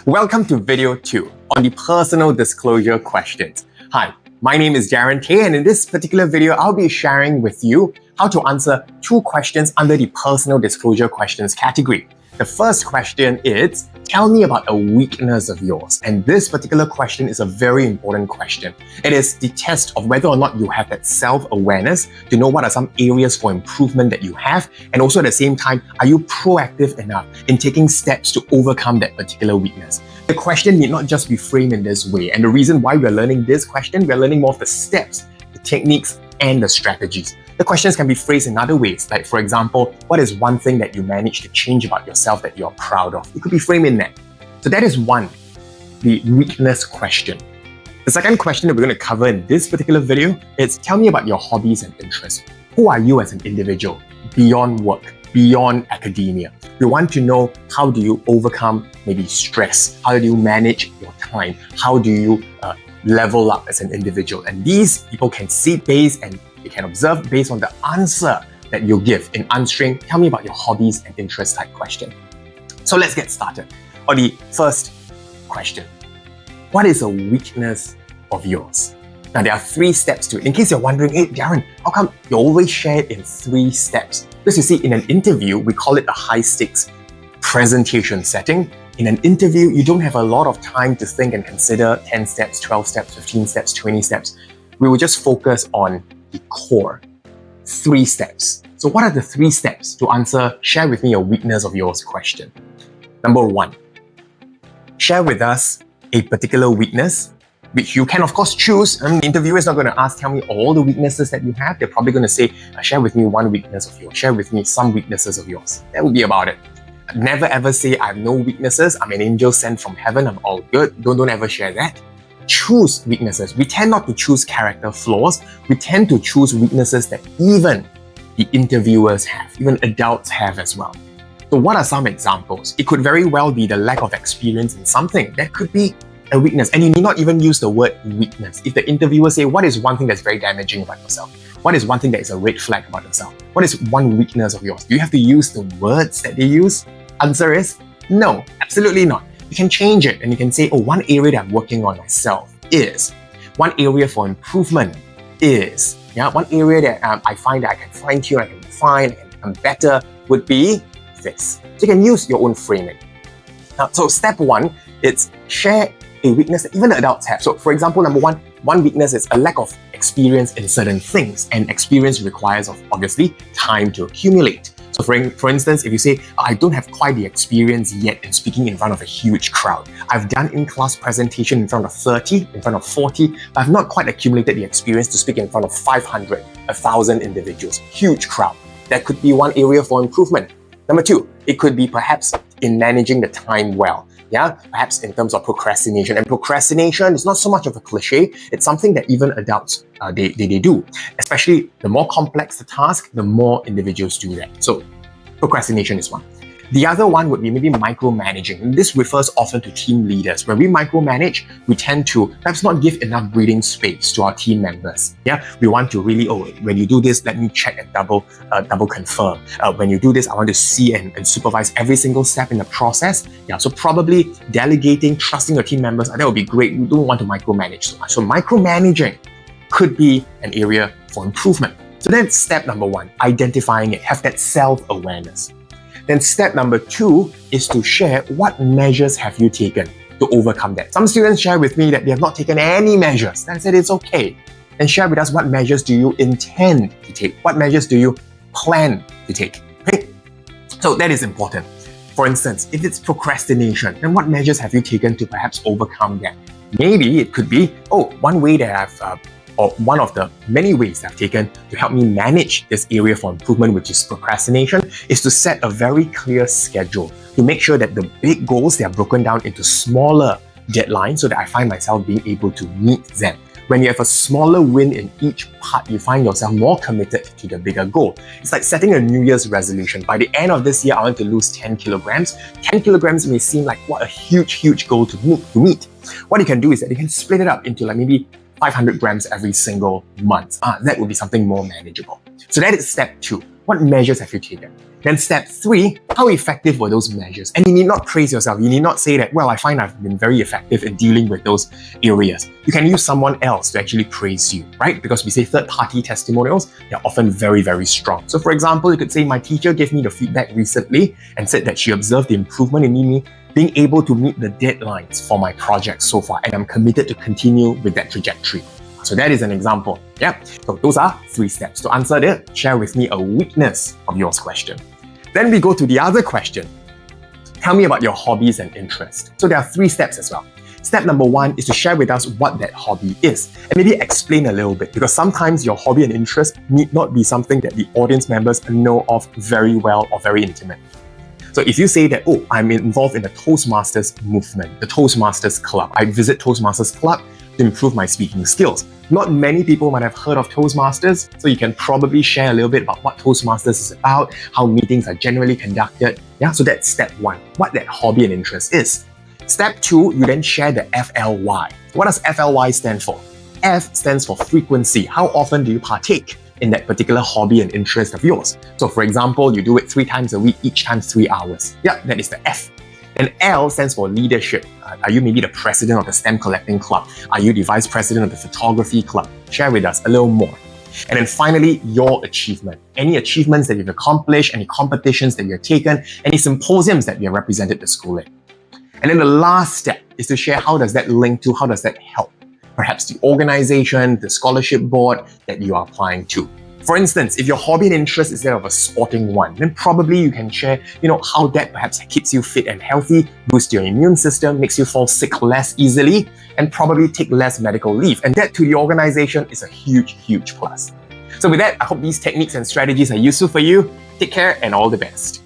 Welcome to video 2 on the personal disclosure questions. Hi, my name is Darren K, and in this particular video, I'll be sharing with you how to answer 2 questions under the personal disclosure questions category. The first question is, tell me about a weakness of yours. And this particular question is a very important question. It is the test of whether or not you have that self-awareness to know what are some areas for improvement that you have, and also at the same time, are you proactive enough in taking steps to overcome that particular weakness? The question need not just be framed in this way, and the reason why we're learning this question, we're learning more of the steps, the techniques, and the strategies. The questions can be phrased in other ways, like for example, what is one thing that you managed to change about yourself that you're proud of? It could be framed in that. So that is one, the weakness question. The second question that we're going to cover in this particular video is, tell me about your hobbies and interests. Who are you as an individual beyond work, beyond academia? We want to know, how do you overcome maybe stress? How do you manage your time? How do you level up as an individual? And these people can see based and they can observe based on the answer that you give in answering, tell me about your hobbies and interests type question. So let's get started. On the first question, what is a weakness of yours? Now there are 3 steps to it. In case you're wondering, hey Darren, how come you always share it in 3 steps? Because you see, in an interview, we call it a high stakes presentation setting. In an interview, you don't have a lot of time to think and consider 10 steps, 12 steps, 15 steps, 20 steps. We will just focus on the core 3 steps. So what are the 3 steps to answer, share with me a weakness of yours question? Number 1, share with us a particular weakness, which you can of course choose. The interviewer is not going to ask, tell me all the weaknesses that you have. They're probably going to say, share with me one weakness of yours, share with me some weaknesses of yours. That would be about it. Never ever say, I have no weaknesses, I'm an angel sent from heaven, I'm all good. Don't ever share that. Choose weaknesses. We tend not to choose character flaws. We tend to choose weaknesses that even the interviewers have, even adults have as well. So what are some examples? It could very well be the lack of experience in something. That could be a weakness. And you need not even use the word weakness. If the interviewer say, what is one thing that's very damaging about yourself? What is one thing that is a red flag about yourself? What is one weakness of yours? Do you have to use the words that they use? Answer is no, absolutely not. You can change it and you can say, oh, one area that I'm working on myself is, one area for improvement is, one area that I find that I can fine tune, I can refine, I can become better would be this. So you can use your own framing. Now, so step 1, it's share a weakness that even adults have. So for example, number 1, one weakness is a lack of experience in certain things, and experience requires obviously time to accumulate. So for instance, if you say, I don't have quite the experience yet in speaking in front of a huge crowd. I've done in-class presentation in front of 30, in front of 40, but I've not quite accumulated the experience to speak in front of 500, 1,000 individuals, huge crowd. That could be one area for improvement. Number 2, it could be perhaps in managing the time well. Perhaps in terms of procrastination. And procrastination is not so much of a cliche, it's something that even adults, they do. Especially the more complex the task, the more individuals do that. So procrastination is one. The other one would be maybe micromanaging. And this refers often to team leaders. When we micromanage, we tend to perhaps not give enough breathing space to our team members. We want to really, when you do this, let me check and double confirm. When you do this, I want to see and supervise every single step in the process. So probably delegating, trusting your team members, that would be great. We don't want to micromanage so much. So micromanaging could be an area for improvement. So that's step number 1, identifying it, have that self-awareness. Then step number 2 is to share what measures have you taken to overcome that. Some students share with me that they have not taken any measures. And I said it's okay. And share with us, what measures do you intend to take? What measures do you plan to take? Okay? So that is important. For instance, if it's procrastination, then what measures have you taken to perhaps overcome that? Maybe it could be, one way that or one of the many ways I've taken to help me manage this area for improvement, which is procrastination, is to set a very clear schedule to make sure that the big goals, they are broken down into smaller deadlines so that I find myself being able to meet them. When you have a smaller win in each part, you find yourself more committed to the bigger goal. It's like setting a New Year's resolution. By the end of this year, I want to lose 10 kilograms. 10 kilograms may seem like what a huge goal to meet. What you can do is that you can split it up into like maybe 500 grams every single month. That would be something more manageable. So that is step 2. What measures have you taken? Then step 3, how effective were those measures? And you need not praise yourself. You need not say that, well, I find I've been very effective in dealing with those areas. You can use someone else to actually praise you, right? Because we say third-party testimonials, they're often very, very strong. So for example, you could say, my teacher gave me the feedback recently and said that she observed the improvement in me being able to meet the deadlines for my project so far, and I'm committed to continue with that trajectory. So that is an example. Yeah. So those are 3 steps. To answer the share with me a weakness of yours question. Then we go to the other question. Tell me about your hobbies and interests. So there are 3 steps as well. Step number 1 is to share with us what that hobby is and maybe explain a little bit, because sometimes your hobby and interest need not be something that the audience members know of very well or very intimate. So if you say that, oh, I'm involved in the Toastmasters movement, the Toastmasters Club, I visit Toastmasters Club to improve my speaking skills. Not many people might have heard of Toastmasters, so you can probably share a little bit about what Toastmasters is about, how meetings are generally conducted. Yeah, so that's step 1, what that hobby and interest is. Step 2, you then share the FLY. What does FLY stand for? F stands for frequency. How often do you partake in that particular hobby and interest of yours? So for example, you do it 3 times a week, each time 3 hours. Yeah, that is the F. And L stands for leadership. Are you maybe the president of the stamp collecting club? Are you the vice president of the photography club? Share with us a little more. And then finally, your achievement. Any achievements that you've accomplished, any competitions that you've taken, any symposiums that you have represented the school in. And then the last step is to share how does that link to, how does that help? Perhaps the organization, the scholarship board that you are applying to. For instance, if your hobby and interest is that of a sporting one, then probably you can share, how that perhaps keeps you fit and healthy, boosts your immune system, makes you fall sick less easily, and probably take less medical leave. And that to the organization is a huge, huge plus. So with that, I hope these techniques and strategies are useful for you. Take care and all the best.